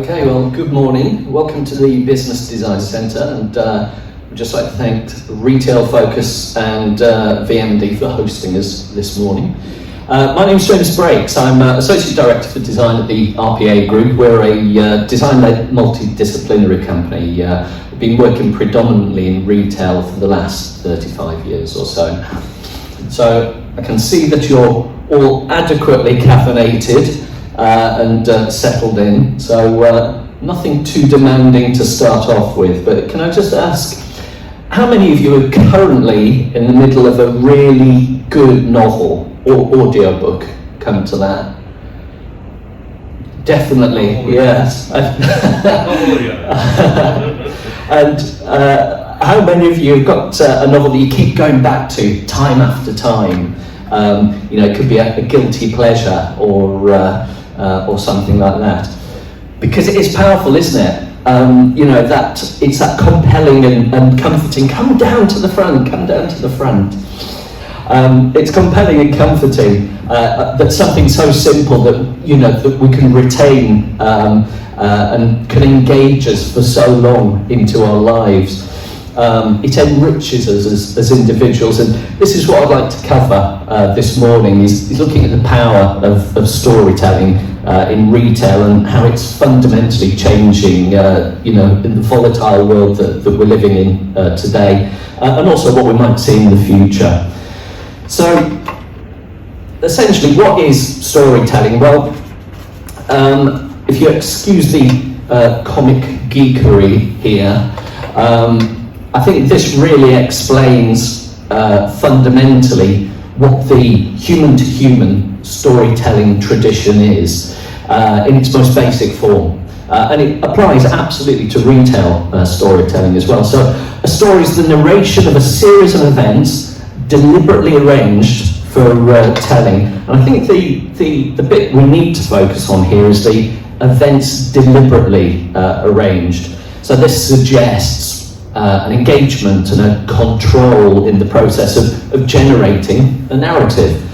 Okay, well, good morning. Welcome to the Business Design Centre, and I'd just like to thank Retail Focus and VMD for hosting us this morning. My name is James Brakes. I'm Associate Director for Design at the RPA Group. We're a design-led multidisciplinary company. We've been working predominantly in retail for the last 35 years or so. So I can see that you're all adequately caffeinated and settled in, so nothing too demanding to start off with, but can I just ask, how many of you are currently in the middle of a really good novel or audiobook? Come to that? Definitely, yes. And how many of you have got a novel that you keep going back to time after time? It could be a guilty pleasure or something like that, because it is powerful, isn't it? That it's that compelling and comforting. Come down to the front. It's compelling and comforting that something so simple that we can retain and can engage us for so long into our lives. It enriches us as individuals, and this is what I'd like to cover this morning, is looking at the power of storytelling in retail and how it's fundamentally changing in the volatile world that we're living in today, and also what we might see in the future. So essentially, what is storytelling? Well, if you excuse the comic geekery here, I think this really explains fundamentally what the human-to-human storytelling tradition is in its most basic form. And it applies absolutely to retail storytelling as well. So a story is the narration of a series of events deliberately arranged for telling. And I think the bit we need to focus on here is the events deliberately arranged. So this suggests an engagement and a control in the process of generating a narrative.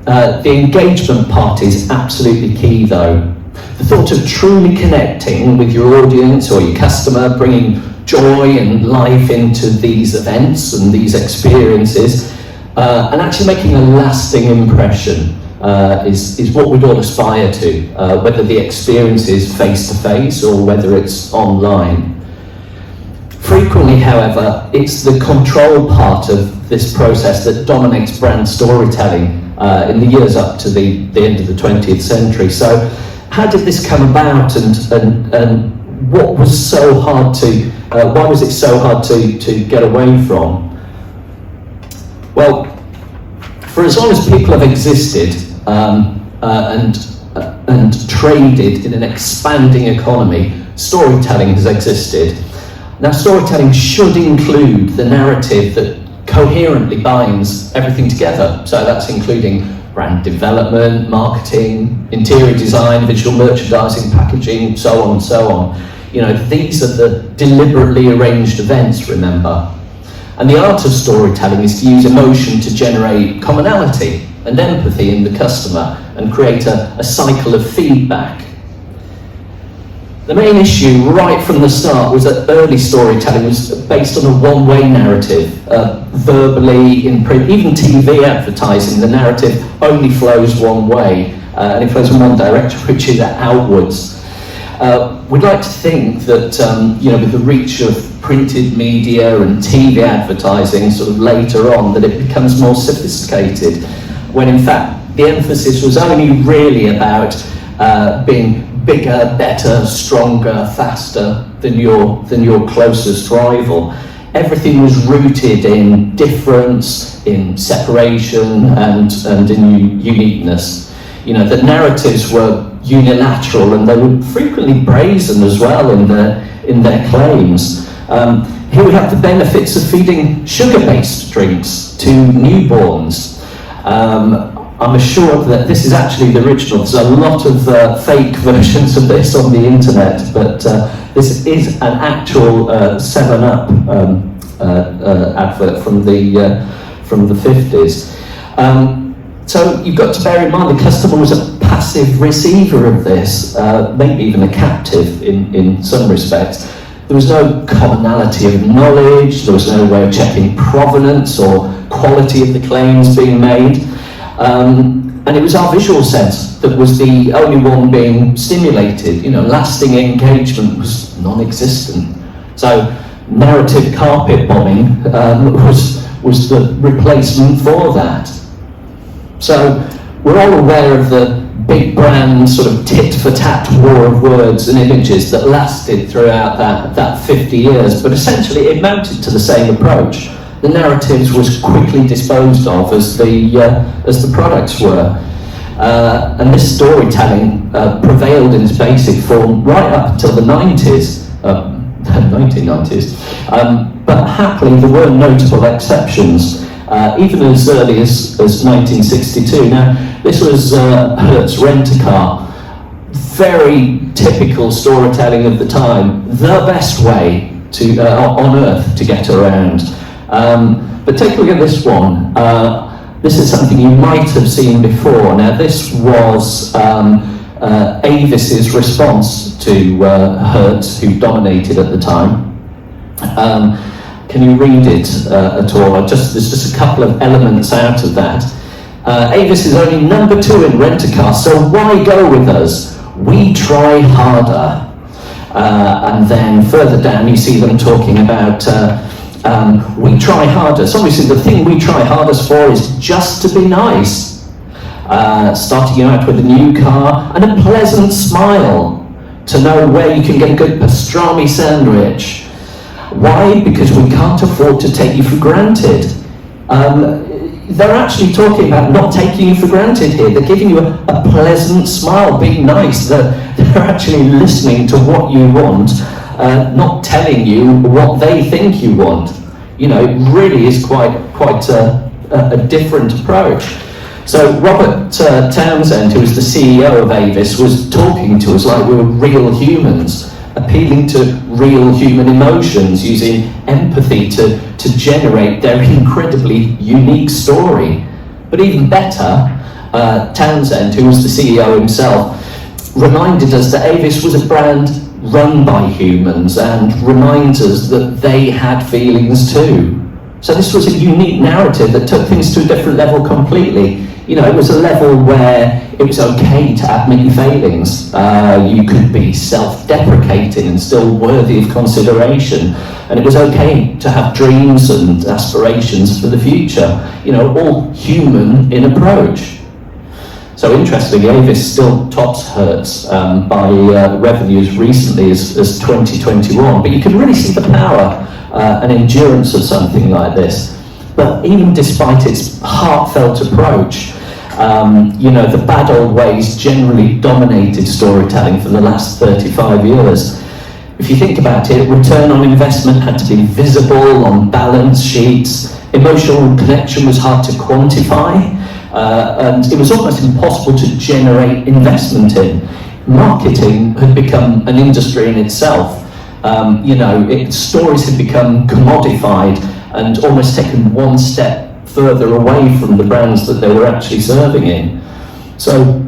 The engagement part is absolutely key, though. The thought of truly connecting with your audience or your customer, bringing joy and life into these events and these experiences, and actually making a lasting impression is what we'd all aspire to, whether the experience is face-to-face or whether it's online. Frequently, however, it's the control part of this process that dominates brand storytelling in the years up to the end of the 20th century. So how did this come about, and what was so hard to, why was it so hard to get away from? Well, for as long as people have existed and traded in an expanding economy, storytelling has existed. Now, storytelling should include the narrative that coherently binds everything together. So that's including brand development, marketing, interior design, visual merchandising, packaging, so on and so on. These are the deliberately arranged events, remember. And the art of storytelling is to use emotion to generate commonality and empathy in the customer and create a cycle of feedback. The main issue right from the start was that early storytelling was based on a one-way narrative, verbally, in print, even TV advertising. The narrative only flows one way, and it flows in one direction, which is outwards. We'd like to think that, with the reach of printed media and TV advertising sort of later on, that it becomes more sophisticated, when in fact the emphasis was only really about being bigger, better, stronger, faster than your closest rival. Everything was rooted in difference, in separation, and in uniqueness. The narratives were unilateral, and they were frequently brazen as well in their claims. Here we have the benefits of feeding sugar-based drinks to newborns. I'm assured that this is actually the original. There's a lot of fake versions of this on the internet, but this is an actual 7-Up advert from the 50s. So you've got to bear in mind the customer was a passive receiver of this, maybe even a captive in some respects. There was no commonality of knowledge, there was no way of checking provenance or quality of the claims being made. And it was our visual sense that was the only one being stimulated. Lasting engagement was non-existent. So narrative carpet bombing was the replacement for that. So we're all aware of the big brand sort of tit-for-tat war of words and images that lasted throughout that 50 years, but essentially it mounted to the same approach. The narratives was quickly disposed of as the products were. And this storytelling prevailed in its basic form right up until the 90s, 1990s. But happily there were notable exceptions, even as early as 1962. Now, this was Hertz Rent-A-Car. Very typical storytelling of the time, the best way on earth to get around. But take a look at this one. This is something you might have seen before. Now, this was Avis's response to Hertz, who dominated at the time. Can you read it at all? There's just a couple of elements out of that. Avis is only number 2 in Rent-A-Car, so why go with us? We try harder. And then further down you see them talking about we try harder. So obviously the thing we try hardest for is just to be nice. Starting out with a new car and a pleasant smile to know where you can get a good pastrami sandwich. Why? Because we can't afford to take you for granted. They're actually talking about not taking you for granted here. They're giving you a pleasant smile, being nice. They're actually listening to what you want, not telling you what they think you want. It really is quite a different approach. So Robert Townsend, who was the CEO of Avis, was talking to us like we were real humans, appealing to real human emotions, using empathy to generate their incredibly unique story. But even better, Townsend, who was the CEO himself, reminded us that Avis was a brand run by humans and reminds us that they had feelings too. So this was a unique narrative that took things to a different level completely. It was a level where it was okay to admit your failings. You could be self-deprecating and still worthy of consideration. And it was okay to have dreams and aspirations for the future. All human in approach. So interestingly, Avis still tops Hertz by revenues recently as 2021. But you can really see the power and endurance of something like this. But even despite its heartfelt approach, the bad old ways generally dominated storytelling for the last 35 years. If you think about it, return on investment had to be visible on balance sheets, emotional connection was hard to quantify, and it was almost impossible to generate investment in. Marketing had become an industry in itself. Stories had become commodified and almost taken one step further away from the brands that they were actually serving in. So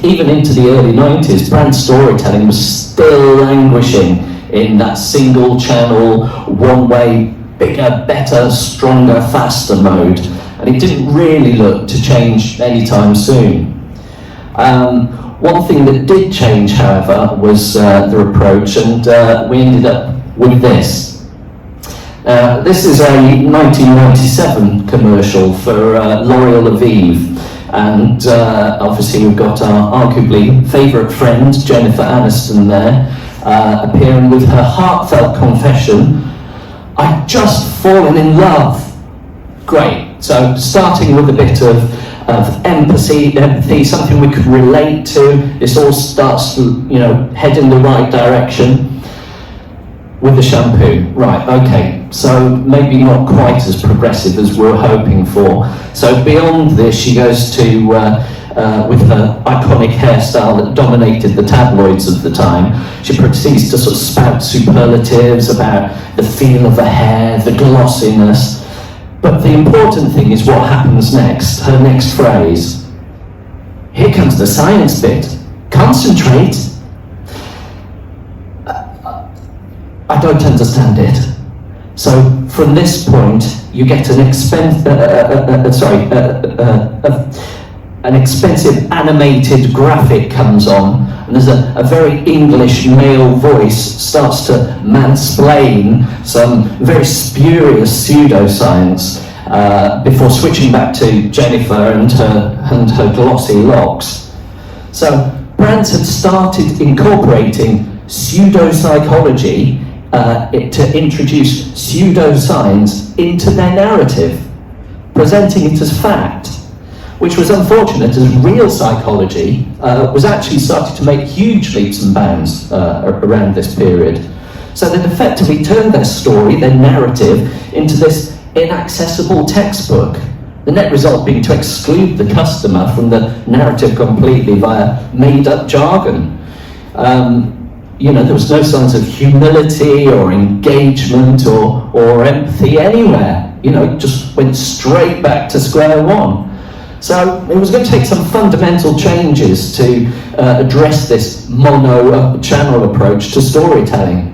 even into the early 90s, brand storytelling was still languishing in that single channel, one way, bigger, better, stronger, faster mode. And it didn't really look to change anytime soon. One thing that did change, however, was their approach, and we ended up with this. This is a 1997 commercial for L'Oreal Aviv, and obviously we've got our arguably favourite friend Jennifer Aniston there, appearing with her heartfelt confession, "I've just fallen in love." Great. So starting with a bit of empathy, something we could relate to. This all starts to head in the right direction. With the shampoo, right, okay, so maybe not quite as progressive as we were hoping for. So beyond this, she goes to, with her iconic hairstyle that dominated the tabloids of the time, she proceeds to sort of spout superlatives about the feel of the hair, the glossiness. But the important thing is what happens next, her next phrase. here comes the science bit. Concentrate. I don't understand it. So from this point, you get an expensive animated graphic comes on, and there's a very English male voice starts to mansplain some very spurious pseudoscience before switching back to Jennifer and her glossy locks. So brands had started incorporating pseudopsychology to introduce pseudoscience into their narrative, presenting it as fact, which was unfortunate as real psychology was actually starting to make huge leaps and bounds around this period. So they'd effectively turned their story, their narrative, into this inaccessible textbook. The net result being to exclude the customer from the narrative completely via made-up jargon. There was no signs of humility or engagement or empathy anywhere. It just went straight back to square one. So it was going to take some fundamental changes to address this mono-channel approach to storytelling.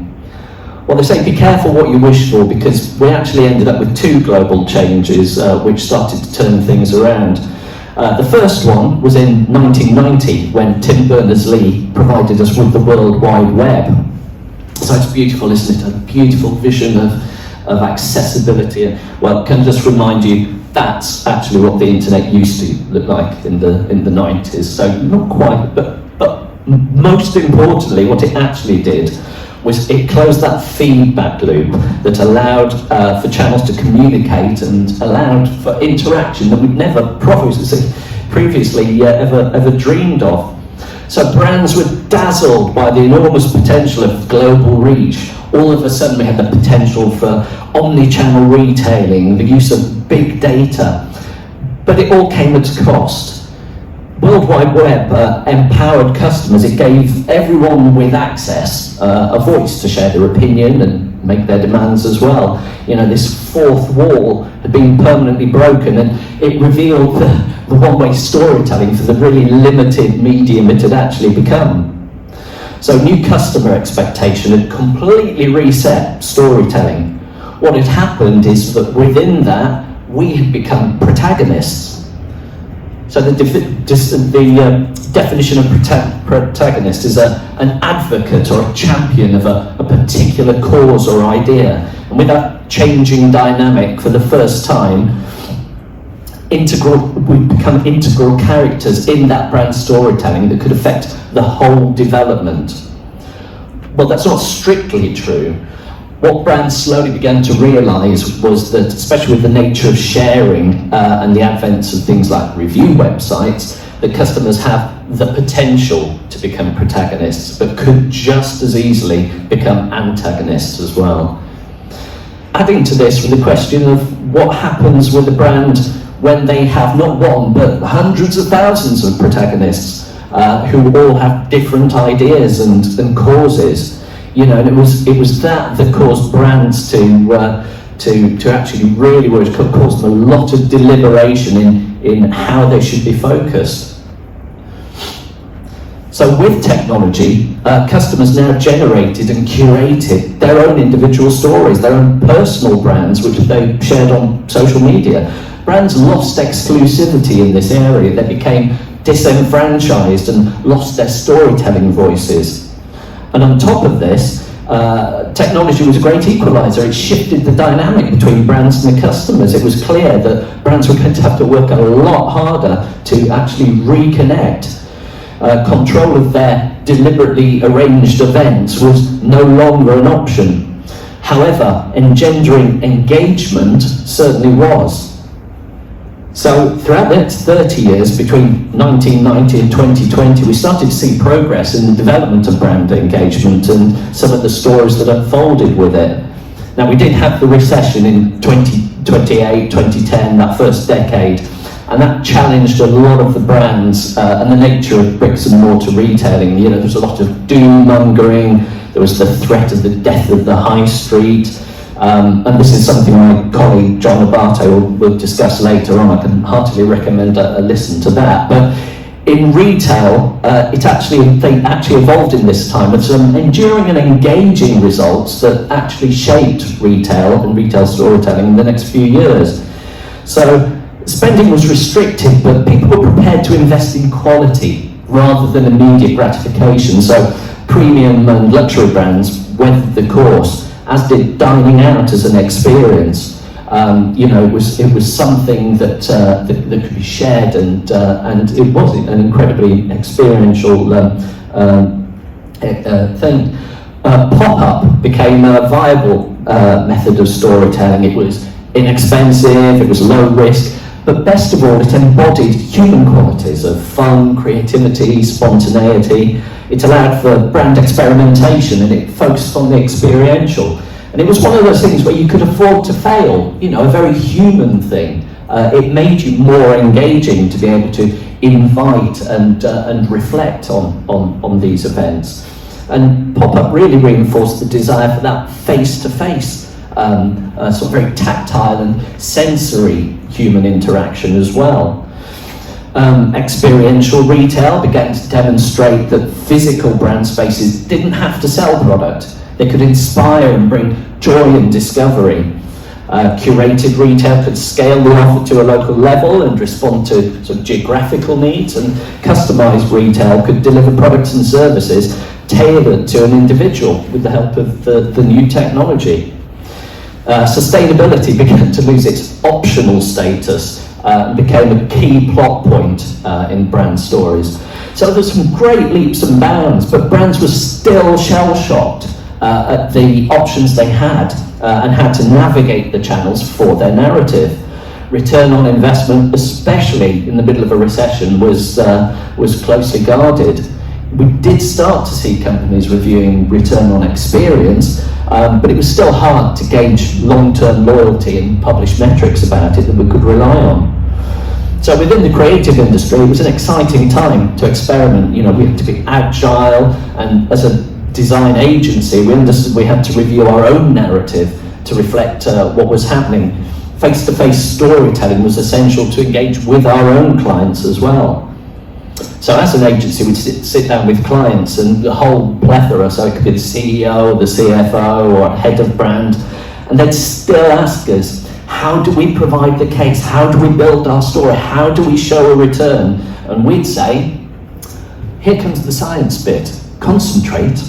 Well, they say be careful what you wish for, because we actually ended up with two global changes which started to turn things around. The first one was in 1990 when Tim Berners-Lee provided us with the World Wide Web. So it's beautiful, isn't it? A beautiful vision of accessibility. Well, can I just remind you, that's actually what the internet used to look like in the 90s. So not quite, but most importantly, what it actually did was it closed that feedback loop that allowed for channels to communicate and allowed for interaction that we'd never previously ever dreamed of. So brands were dazzled by the enormous potential of global reach. All of a sudden we had the potential for omni-channel retailing, the use of big data, but it all came at a cost. World Wide Web empowered customers. It gave everyone with access a voice to share their opinion and make their demands as well. This fourth wall had been permanently broken, and it revealed the one-way storytelling for the really limited medium it had actually become. So new customer expectation had completely reset storytelling. What had happened is that within that, we had become protagonists. So the definition of protagonist is an advocate or a champion of a particular cause or idea. And with that changing dynamic for the first time, we've become integral characters in that brand storytelling that could affect the whole development. Well, that's not strictly true. What brands slowly began to realise was that, especially with the nature of sharing and the advent of things like review websites, that customers have the potential to become protagonists, but could just as easily become antagonists as well. Adding to this with the question of what happens with a brand when they have not one, but hundreds of thousands of protagonists who all have different ideas and causes. And it was that caused brands to actually really caused them a lot of deliberation in how they should be focused. So with technology, customers now generated and curated their own individual stories, their own personal brands, which they shared on social media. Brands lost exclusivity in this area. They became disenfranchised and lost their storytelling voices. And on top of this, technology was a great equalizer. It shifted the dynamic between brands and the customers. It was clear that brands were going to have to work a lot harder to actually reconnect. Control of their deliberately arranged events was no longer an option. However, engendering engagement certainly was. So throughout the next 30 years, between 1990 and 2020, we started to see progress in the development of brand engagement and some of the stories that unfolded with it. Now, we did have the recession in 2008, 2010, that first decade, and that challenged a lot of the brands and the nature of bricks and mortar retailing. There was a lot of doom-mongering, there was the threat of the death of the high street, and this is something my colleague John Abato will discuss later on. I can heartily recommend a listen to that. But In retail, they actually evolved in this time with some enduring and engaging results that actually shaped retail and retail storytelling in the next few years. So spending was restricted, but people were prepared to invest in quality rather than immediate gratification. So premium and luxury brands weathered the course, as did dining out as an experience. It was something that could be shared, and it was an incredibly experiential thing. Pop-up became a viable method of storytelling. It was inexpensive, it was low risk, but best of all, it embodied human qualities of fun, creativity, spontaneity. It allowed for brand experimentation, and it focused on the experiential. And it was one of those things where you could afford to fail, a very human thing. It made you more engaging to be able to invite and reflect on these events. And pop-up really reinforced the desire for that face-to-face, sort of very tactile and sensory human interaction as well. Experiential retail began to demonstrate that physical brand spaces didn't have to sell product. They could inspire and bring joy and discovery. Curated retail could scale the offer to a local level and respond to sort of geographical needs, and customized retail could deliver products and services tailored to an individual with the help of the new technology. Sustainability began to lose its optional status and became a key plot point in brand stories. So there's some great leaps and bounds, but brands were still shell-shocked at the options they had and how to navigate the channels for their narrative. Return on investment, especially in the middle of a recession, was closely guarded. We did start to see companies reviewing return on experience, but it was still hard to gauge long-term loyalty and publish metrics about it that we could rely on. So within the creative industry, it was an exciting time to experiment. We had to be agile, and as a design agency, we understood we had to review our own narrative to reflect what was happening. Face-to-face storytelling was essential to engage with our own clients as well. So as an agency, we'd sit down with clients, and the whole plethora, so it could be the CEO, the CFO, or head of brand, and they'd still ask us, how do we provide the case? How do we build our story? How do we show a return? And we'd say, here comes the science bit, concentrate.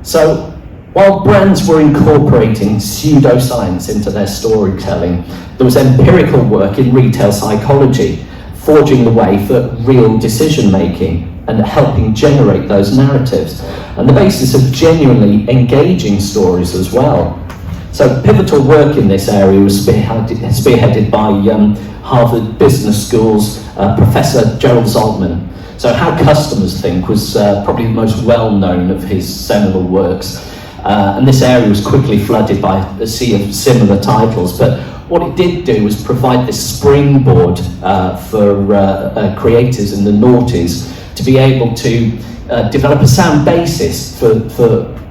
So while brands were incorporating pseudoscience into their storytelling, there was empirical work in retail psychology, forging the way for real decision making and helping generate those narratives, and the basis of genuinely engaging stories as well. So pivotal work in this area was spearheaded by Harvard Business School's Professor Gerald Zaltman. So How Customers Think was probably the most well-known of his seminal works, and this area was quickly flooded by a sea of similar titles, but what it did do was provide this springboard for creators in the noughties to be able to develop a sound basis for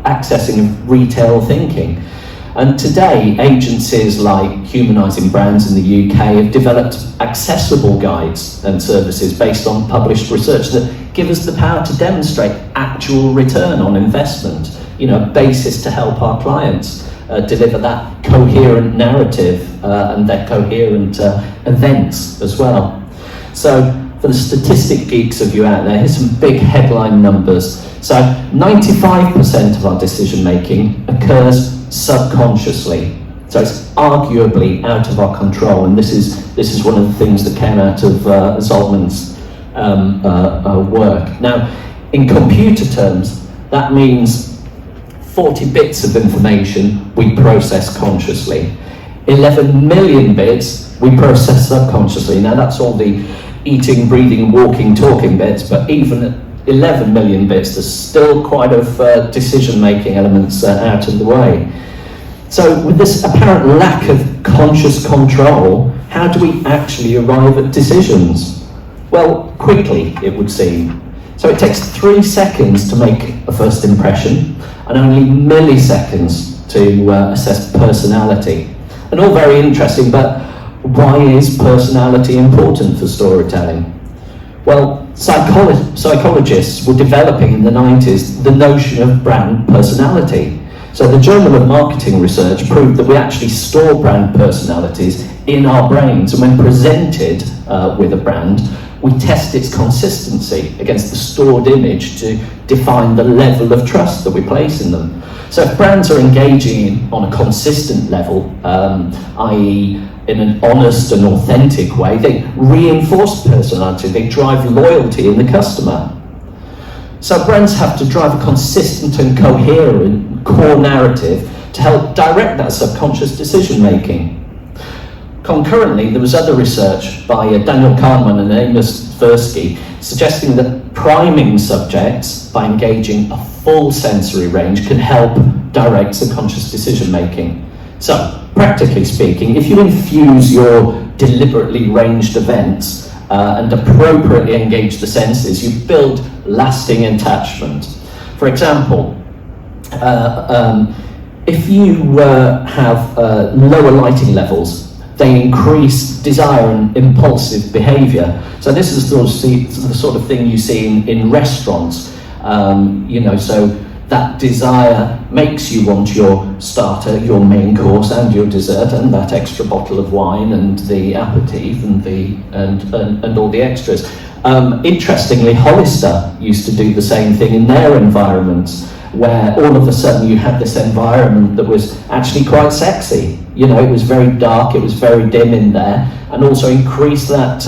accessing retail thinking. And today, agencies like Humanising Brands in the UK have developed accessible guides and services based on published research that give us the power to demonstrate actual return on investment, a basis to help our clients deliver that coherent narrative and their coherent events as well. So for the statistic geeks of you out there, here's some big headline numbers. So 95% of our decision making occurs subconsciously. So it's arguably out of our control, and this is one of the things that came out of Zaltman's work. Now, in computer terms, that means 40 bits of information we process consciously. 11 million bits we process subconsciously. Now that's all the eating, breathing, walking, talking bits, but even at 11 million bits, there's still quite of decision-making elements out of the way. So with this apparent lack of conscious control, how do we actually arrive at decisions? Well, quickly, it would seem. So it takes 3 seconds to make a first impression, and only milliseconds to assess personality. And all very interesting, but why is personality important for storytelling? Well, psychologists were developing in the 90s the notion of brand personality. So the Journal of Marketing Research proved that we actually store brand personalities in our brains, and when presented with a brand, we test its consistency against the stored image to define the level of trust that we place in them. So if brands are engaging on a consistent level, i.e. in an honest and authentic way, they reinforce personality, they drive loyalty in the customer. So brands have to drive a consistent and coherent core narrative to help direct that subconscious decision making. Concurrently, there was other research by Daniel Kahneman and Amos Tversky suggesting that priming subjects by engaging a full sensory range can help direct subconscious decision making. So, practically speaking, if you infuse your deliberately ranged events and appropriately engage the senses, you build lasting attachment. For example, if you have lower lighting levels, they increase desire and impulsive behaviour. So this is the sort of thing you see in restaurants. So that desire makes you want your starter, your main course, and your dessert, and that extra bottle of wine, and the aperitif, and all the extras. Interestingly, Hollister used to do the same thing in their environments, where all of a sudden you had this environment that was actually quite sexy. It was very dark, it was very dim in there, and also increased that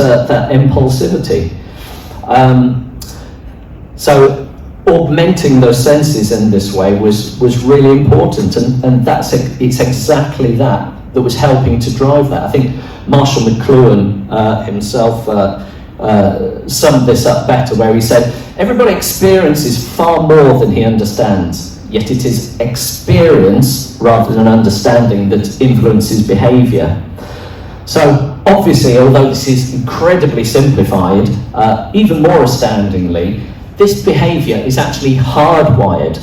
impulsivity. So augmenting those senses in this way was really important, and it's exactly that was helping to drive that. I think Marshall McLuhan himself summed this up better, where he said, everybody experiences far more than he understands, yet it is experience rather than understanding that influences behaviour. So obviously, although this is incredibly simplified, even more astoundingly, this behaviour is actually hardwired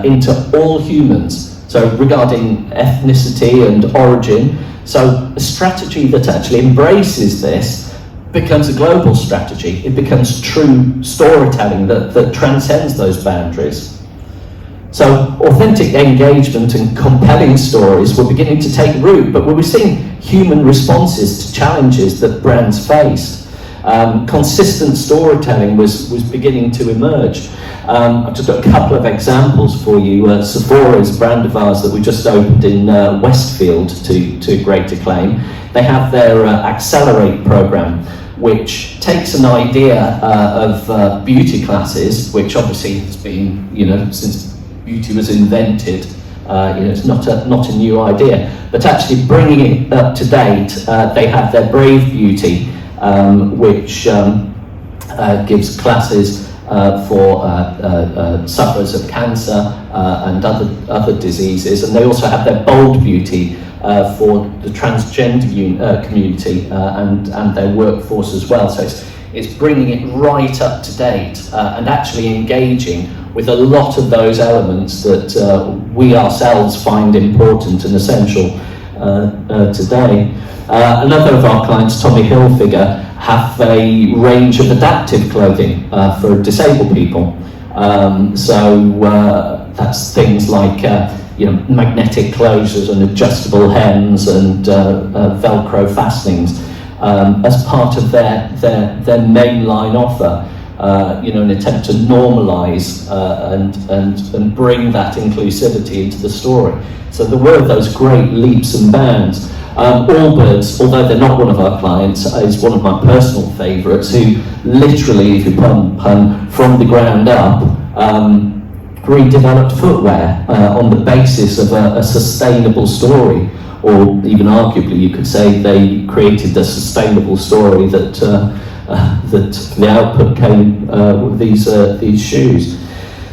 into all humans. So regarding ethnicity and origin, so a strategy that actually embraces this becomes a global strategy. It becomes true storytelling that transcends those boundaries. So authentic engagement and compelling stories were beginning to take root, but we were seeing human responses to challenges that brands faced. Consistent storytelling was beginning to emerge. I've just got a couple of examples for you. Sephora's brand of ours that we just opened in Westfield to great acclaim. They have their Accelerate program, which takes an idea of beauty classes, which obviously has been, since beauty was invented, it's not a new idea, but actually bringing it up to date. They have their Brave Beauty, which gives classes for sufferers of cancer and other diseases, and they also have their Bold Beauty for the transgender community and their workforce as well. So it's bringing it right up to date and actually engaging with a lot of those elements that we ourselves find important and essential today. Another of our clients, Tommy Hilfiger, have a range of adaptive clothing for disabled people. That's things like magnetic closures and adjustable hems and Velcro fastenings as part of their mainline offer. An attempt to normalise and bring that inclusivity into the story. So there were those great leaps and bounds. Allbirds, although they're not one of our clients, is one of my personal favourites, who literally, if you pun, from the ground up, redeveloped footwear on the basis of a sustainable story, or even arguably you could say they created a sustainable story that the output came with these shoes.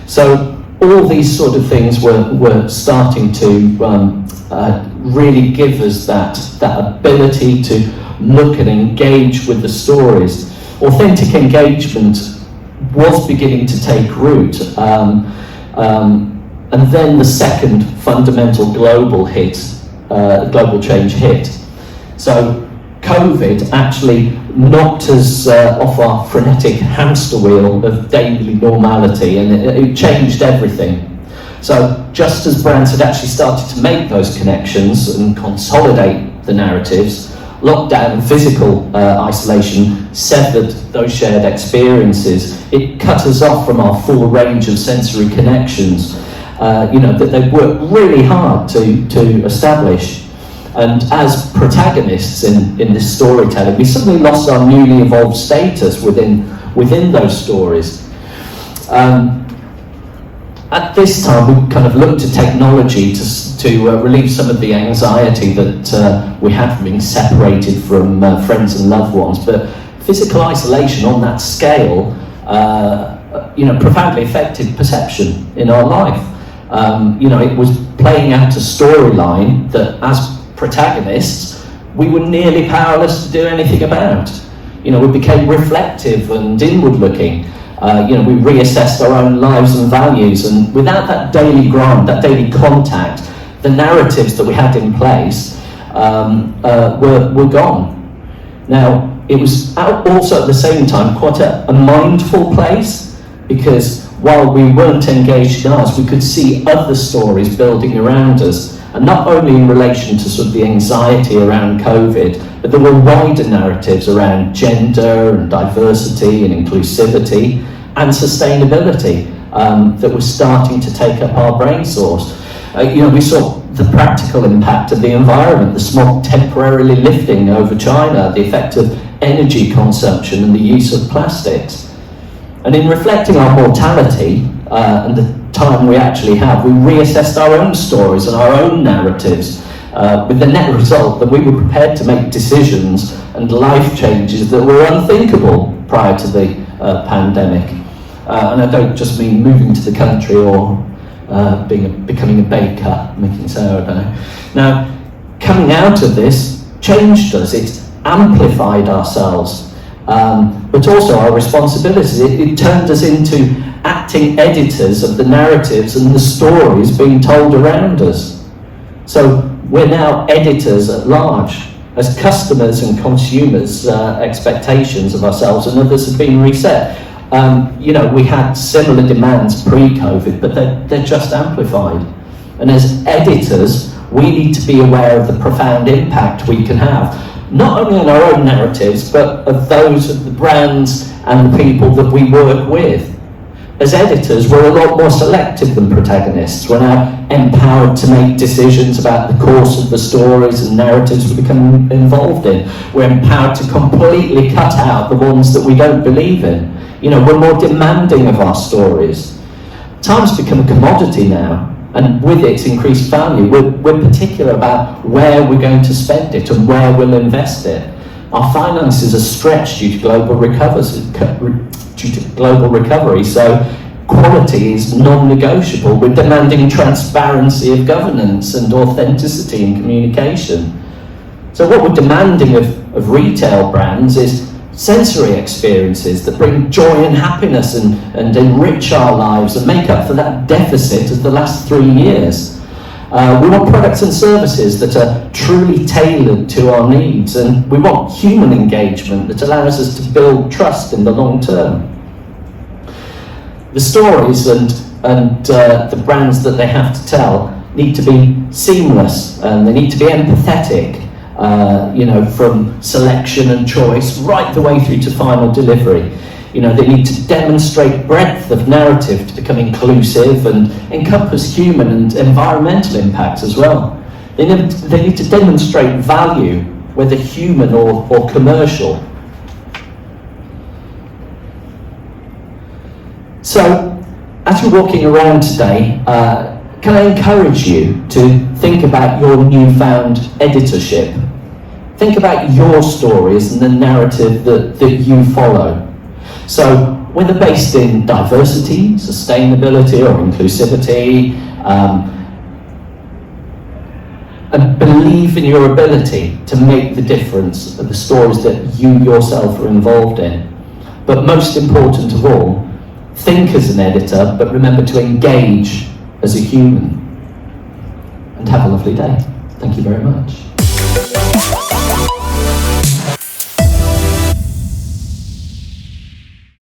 So all these sort of things were starting to really give us that ability to look and engage with the stories. Authentic engagement was beginning to take root, and then the second fundamental global change hit. So COVID actually knocked us off our frenetic hamster wheel of daily normality, and it changed everything. So just as brands had actually started to make those connections and consolidate the narratives, lockdown and physical isolation severed those shared experiences. It cut us off from our full range of sensory connections, that they worked really hard to establish. And as protagonists in this storytelling, we suddenly lost our newly evolved status within those stories. At this time, we kind of looked to technology to relieve some of the anxiety that we had from being separated from friends and loved ones. But physical isolation on that scale, profoundly affected perception in our life. It was playing out a storyline that, as protagonists, we were nearly powerless to do anything about. We became reflective and inward-looking. We reassessed our own lives and values, and without that daily grind, that daily contact, the narratives that we had in place were gone. Now, it was also at the same time quite a mindful place, because while we weren't engaged in ours, we could see other stories building around us, and not only in relation to sort of the anxiety around COVID, but there were wider narratives around gender and diversity and inclusivity and sustainability that were starting to take up our brain source. We saw the practical impact of the environment, the smog temporarily lifting over China, the effect of energy consumption and the use of plastics. And in reflecting our mortality and the time we actually have, we reassessed our own stories and our own narratives, with the net result that we were prepared to make decisions and life changes that were unthinkable prior to the pandemic. And I don't just mean moving to the country or becoming a baker, making sourdough. Now, coming out of this changed us. It amplified ourselves, but also our responsibilities. It turned us into acting editors of the narratives and the stories being told around us. So we're now editors at large, as customers and consumers' expectations of ourselves and others have been reset. We had similar demands pre-COVID, but they're just amplified. And as editors, we need to be aware of the profound impact we can have, not only on our own narratives, but of those of the brands and the people that we work with. As editors, we're a lot more selective than protagonists. We're now empowered to make decisions about the course of the stories and narratives we become involved in. We're empowered to completely cut out the ones that we don't believe in. We're more demanding of our stories. Time's become a commodity now, and with its increased value, we're particular about where we're going to spend it and where we'll invest it. Our finances are stretched due to global recovery, so quality is non-negotiable. We're demanding transparency of governance and authenticity in communication. So what we're demanding of retail brands is sensory experiences that bring joy and happiness and enrich our lives and make up for that deficit of the last 3 years. We want products and services that are truly tailored to our needs, and we want human engagement that allows us to build trust in the long term. The stories and the brands that they have to tell need to be seamless, and they need to be empathetic, from selection and choice right the way through to final delivery. They need to demonstrate breadth of narrative to become inclusive and encompass human and environmental impacts as well. They need to demonstrate value, whether human or commercial. So, as you're walking around today, can I encourage you to think about your newfound editorship? Think about your stories and the narrative that you follow. So, whether based in diversity, sustainability, or inclusivity, and believe in your ability to make the difference of the stories that you yourself are involved in. But most important of all, think as an editor, but remember to engage as a human. And have a lovely day. Thank you very much.